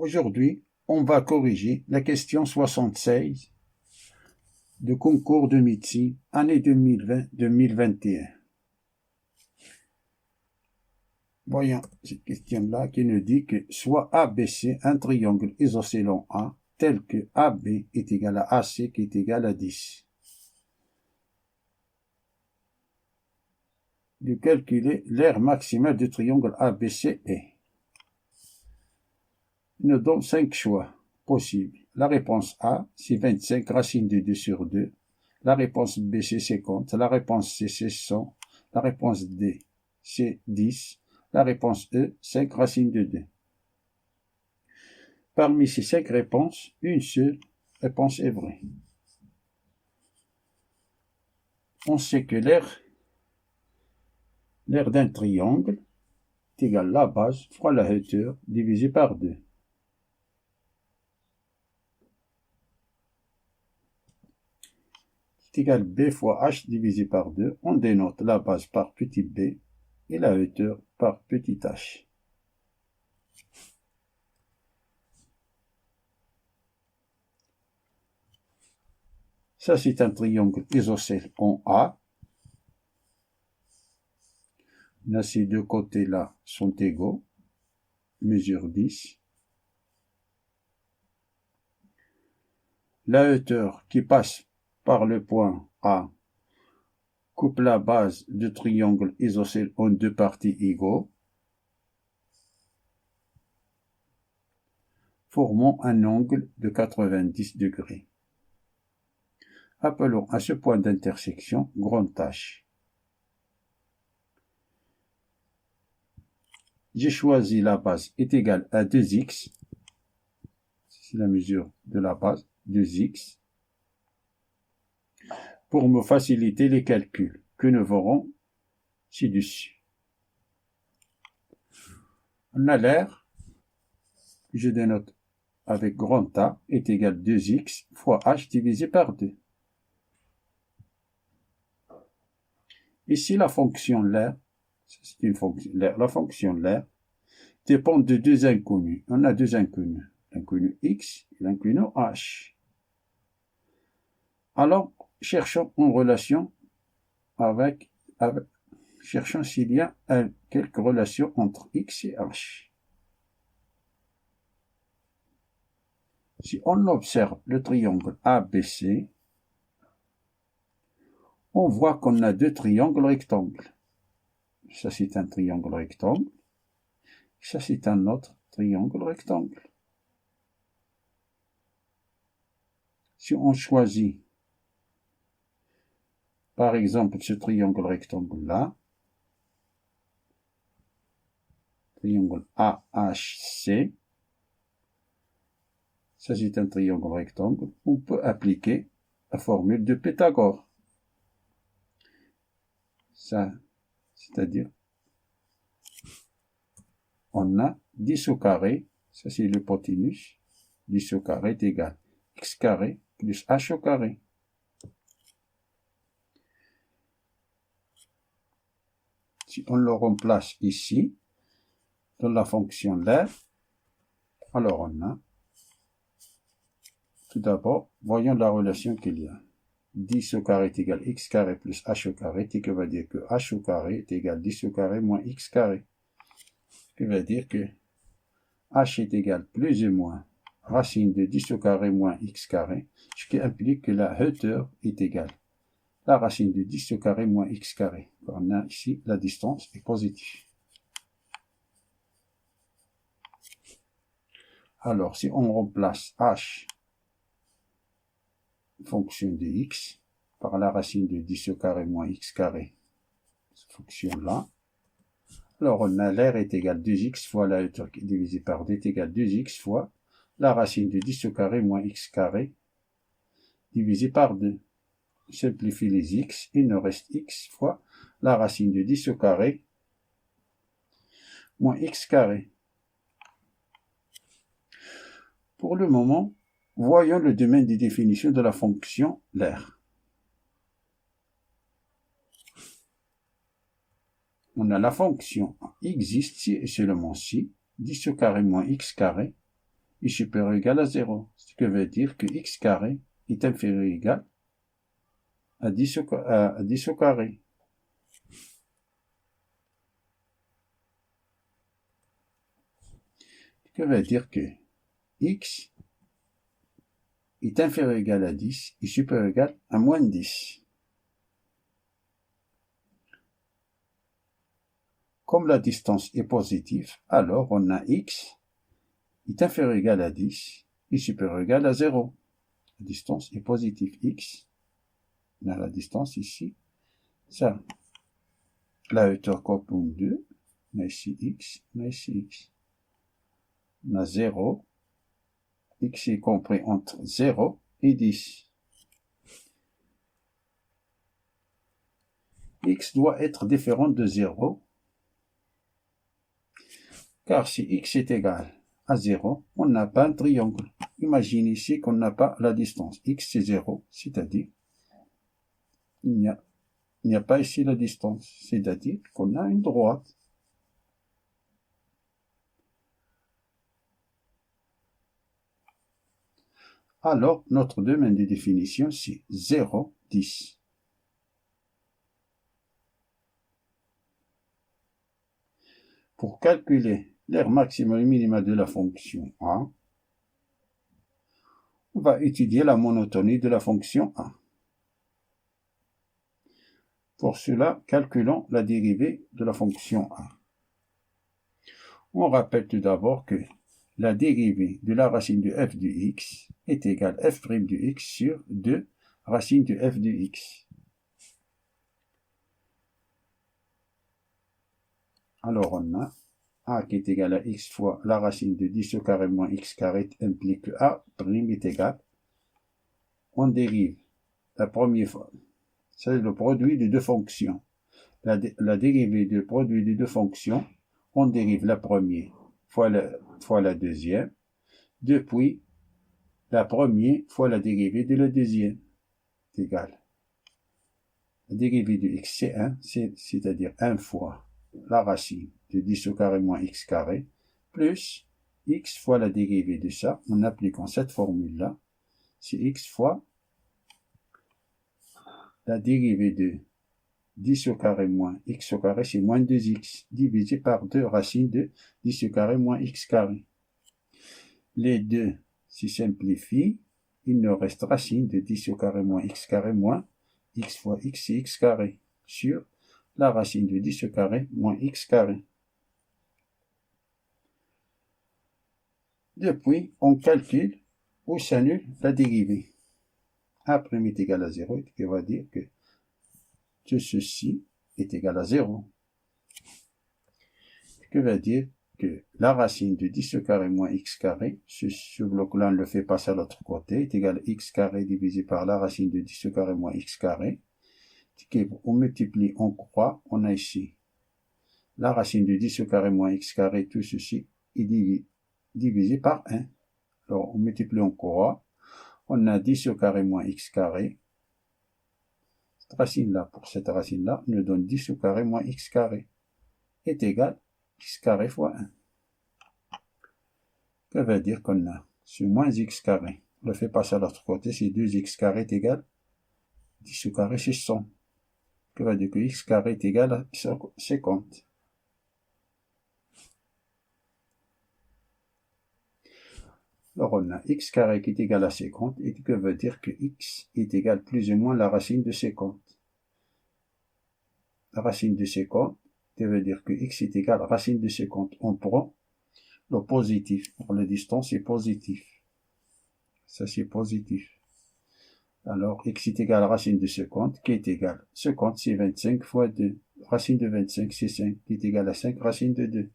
Aujourd'hui, on va corriger la question 76 de concours de médecine année 2020-2021. Voyons cette question-là qui nous dit que soit ABC un triangle isocélant A tel que AB est égal à AC qui est égal à 10. De calculer l'aire maximale du triangle ABC est. Il nous donne 5 choix possibles. La réponse A, c'est 25 racine de 2 sur 2. La réponse B, c'est 50. La réponse C, c'est 100. La réponse D, c'est 10. La réponse E, 5 racine de 2. Parmi ces 5 réponses, une seule réponse est vraie. On sait que l'aire d'un triangle est égal à la base fois la hauteur divisé par 2. C'est égal à B fois H divisé par 2. On dénote la base par petit b et la hauteur par petit h. Ça, c'est un triangle isocèle en A. Là, ces deux côtés-là sont égaux. Mesure 10. La hauteur qui passe par le point A coupe la base du triangle isocèle en deux parties égaux, formant un angle de 90 degrés. Appelons à ce point d'intersection grand H. J'ai choisi la base est égale à 2x. C'est la mesure de la base, 2x. Pour me faciliter les calculs que nous verrons ci-dessus. On a l'aire, je dénote avec grand A, est égal à 2x fois h divisé par 2. Ici, la fonction l'aire, c'est une fonction, la fonction l'aire dépend de deux inconnus. On a deux inconnus, l'inconnu x et l'inconnu h. Alors, cherchons en relation cherchons s'il y a quelque relation entre x et h. Si on observe le triangle ABC, on voit qu'on a deux triangles rectangles. Ça, c'est un triangle rectangle. Ça, c'est un autre triangle rectangle. Si on choisit, par exemple, ce triangle rectangle-là, triangle AHC, ça, c'est un triangle rectangle, on peut appliquer la formule de Pythagore. Ça, c'est-à-dire, on a 10 au carré, ça c'est l'hypoténuse, 10 au carré est égal à x carré plus h au carré. Si on le remplace ici, dans la fonction l'aire, alors on a, tout d'abord, voyons la relation qu'il y a. 10 au carré est égal à x carré plus h au carré, ce qui va dire que h au carré est égal à 10 au carré moins x carré. Ce qui veut dire que h est égal à plus ou moins racine de 10 au carré moins x carré, ce qui implique que la hauteur est égale à la racine de 10 au carré moins x carré. On a ici la distance est positive. Alors, si on remplace h, fonction de x, par la racine de 10 au carré moins x carré, cette fonction-là, alors on a l'aire est égal à 2x fois la hauteur divisée par 2 est égal à 2x fois la racine de 10 au carré moins x carré divisé par 2. On simplifie les x, il nous reste x fois la racine de 10 au carré moins x carré. Pour le moment, voyons le domaine des définitions de la fonction l'aire. On a la fonction existe si et seulement si 10 au carré moins x carré est supérieur ou égal à 0. Ce qui veut dire que x carré est inférieur ou égal à 10 au carré. Ce qui veut dire que x est inférieur ou égal à 10 est supérieur ou égal à moins 10. Comme la distance est positive, alors on a x est inférieur ou égal à 10 est supérieur ou égal à 0. La distance est positive. X, on a la distance ici, ça. La hauteur correspond 2, on a ici x, on a ici x. On a 0, x est compris entre 0 et 10. X doit être différent de 0, car si x est égal à 0, on n'a pas un triangle. Imagine ici qu'on n'a pas la distance. X c'est 0, c'est-à-dire il n'y a pas ici la distance, c'est-à-dire qu'on a une droite. Alors, notre domaine de définition, c'est 0, 10. Pour calculer l'aire maximum et minimum de la fonction A, on va étudier la monotonie de la fonction A. Pour cela, calculons la dérivée de la fonction A. On rappelle tout d'abord que la dérivée de la racine de f de x est égale à f' de x sur 2 racine de f de x. Alors on a A qui est égal à x fois la racine de 10 au carré moins x carré implique que A' est égal. On dérive la première fois. C'est le produit de deux fonctions. La dérivée du produit de deux fonctions, on dérive la première fois la deuxième, depuis la première fois la dérivée de la deuxième est égale. La dérivée de x c'est 1, c'est-à-dire 1 fois la racine de 10 au carré moins x carré, plus x fois la dérivée de ça, en appliquant cette formule-là, c'est x fois la dérivée de 10 au carré moins x au carré, c'est moins 2x, divisé par 2 racines de 10 au carré moins x carré. Les deux s'y simplifient, il nous reste racine de 10 au carré moins x carré moins x fois x, c'est x carré, sur la racine de 10 au carré moins x carré. Depuis, on calcule ou s'annule la dérivée. A' est égal à 0, ce qui va dire que ceci est égal à 0. Ce qui veut dire que la racine de 10 au carré moins x carré, ce bloc-là, on le fait passer à l'autre côté, est égal à x carré divisé par la racine de 10 au carré moins x carré. On multiplie, on croit, on a ici la racine de 10 au carré moins x carré, tout ceci est divisé par 1. Alors, on multiplie, on croit, on a 10 au carré moins x carré. Cette racine-là, pour cette racine-là, nous donne 10 au carré moins x carré est égal à x carré fois 1. Ça veut dire qu'on a ce moins x carré. On le fait passer à l'autre côté, c'est 2x carré est égal à 10 au carré, c'est 100. Ça veut dire que x carré est égal à 50. Alors on a x carré qui est égal à 50, et que veut dire que x est égal plus ou moins la racine de 50. La racine de 50, ça veut dire que x est égal à la racine de 50. On prend le positif. Pour la distance, c'est positif. Ça, c'est positif. Alors, x est égal à la racine de 50, qui est égal. 50, c'est 25 fois 2. Racine de 25, c'est 5, qui est égal à 5, racine de 2.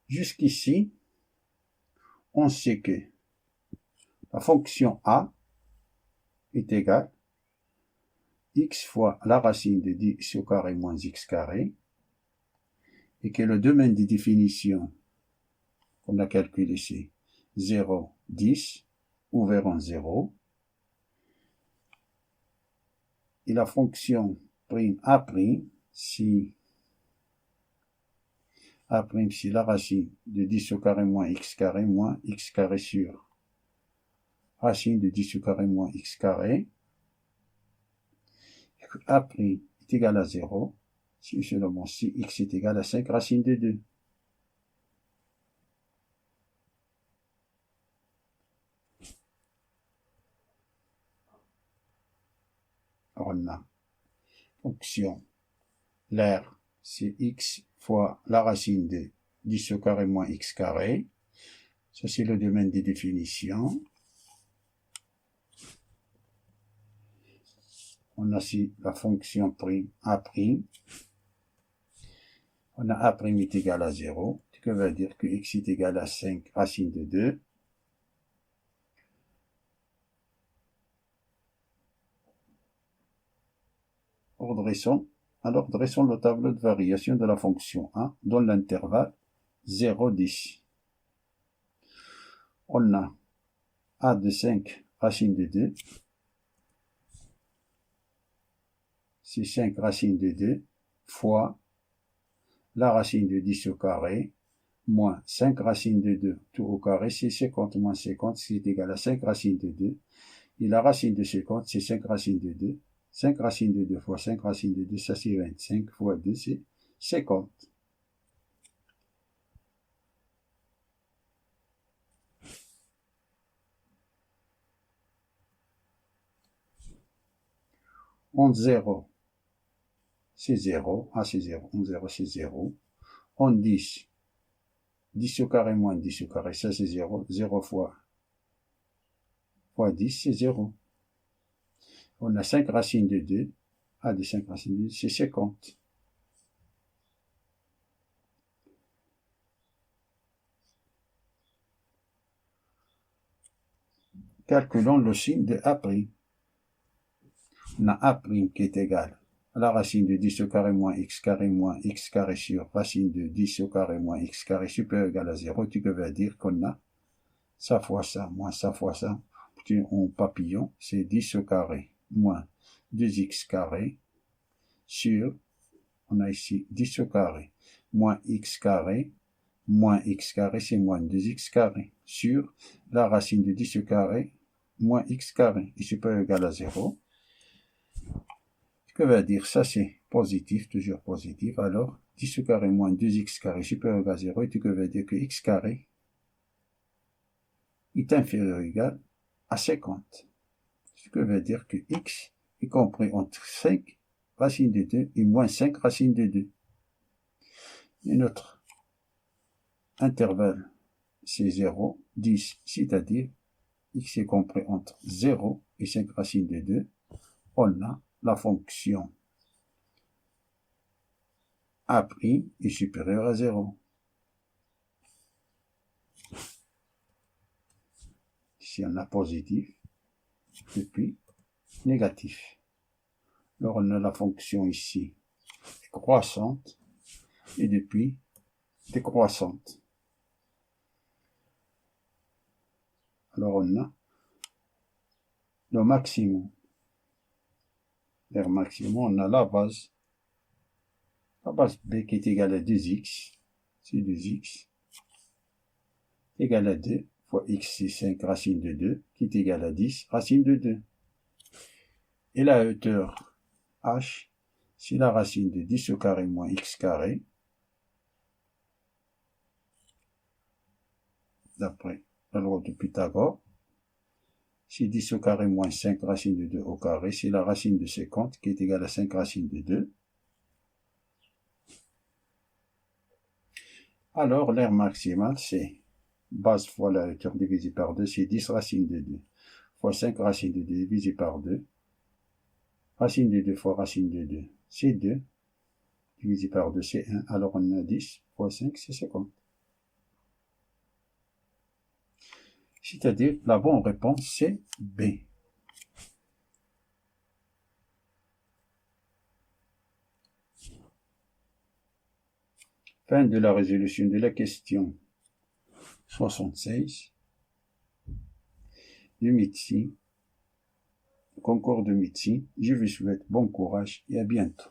Jusqu'ici, on sait que la fonction a est égale x fois la racine de 10 au carré moins x carré, et que le domaine de définition qu'on a calculé ici, 0, 10, ouvert en 0, et la fonction prime A', si A', c'est la racine de 10 au carré moins x carré sur racine de 10 au carré moins x carré. A' est égal à 0, si seulement si x est égal à 5 racine de 2. On a fonction, l'air, c'est x fois la racine de 10 au carré moins x carré. Ça, c'est le domaine des définitions. On a ici la fonction prime A'. On a A' est égal à 0, ce qui veut dire que x est égal à 5 racine de 2. Alors, dressons le tableau de variation de la fonction A dans l'intervalle 0, 10. On a A de 5 racine de 2. C'est 5 racine de 2 fois la racine de 10 au carré moins 5 racine de 2 tout au carré, c'est 50 moins 50, c'est égal à 5 racine de 2. Et la racine de 50, c'est 5 racine de 2. 5 racine de 2 fois 5 racine de 2, ça c'est 25 fois 2, c'est 50. En 0, c'est 0. A c'est 0. En 0, c'est 0. En 10, 10 au carré moins 10 au carré, ça c'est 0. 0 fois 10, c'est 0. On a 5 racines de 2. A de 5 racines de 2, c'est 50. Calculons le signe de A'. On a A' qui est égal à la racine de 10 au carré moins x carré sur racine de 10 au carré moins x carré supérieur ou égal à 0, ce qui veut dire qu'on a ça fois ça, moins ça fois ça. En papillon, c'est 10 au carré moins 2x carré sur, on a ici 10 au carré moins x carré, c'est moins 2x carré, sur la racine de 10 au carré moins x carré, est supérieur ou égal à 0. Ce que veut dire ça, c'est positif, toujours positif. Alors, 10 au carré moins 2x carré supérieur ou égal à 0, et ce que veut dire que x carré est inférieur ou égal à 50. Ce que veut dire que x est compris entre 5 racine de 2 et moins 5 racine de 2. Et notre intervalle, c'est 0, 10, c'est-à-dire x est compris entre 0 et 5 racine de 2. On a la fonction A' est supérieure à 0. Ici, on a positif, et puis négatif. Alors, on a la fonction ici croissante, et depuis décroissante. Alors, on a le maximum. Vers maximum, on a la base B qui est égale à 2x, c'est 2x, égale à 2, fois x, c'est 5 racine de 2, qui est égale à 10 racine de 2. Et la hauteur h, c'est la racine de 10 au carré moins x carré, d'après la loi de Pythagore. C'est 10 au carré moins 5 racine de 2 au carré, c'est la racine de 50 qui est égale à 5 racine de 2. Alors, l'aire maximale, c'est base fois la hauteur divisée par 2, c'est 10 racine de 2 fois 5 racine de 2 divisé par 2. Racine de 2 fois racine de 2, c'est 2. Divisé par 2, c'est 1. Alors, on a 10 fois 5, c'est 50. C'est-à-dire, la bonne réponse, c'est B. Fin de la résolution de la question 76 de médecine, concours de médecine. Je vous souhaite bon courage et à bientôt.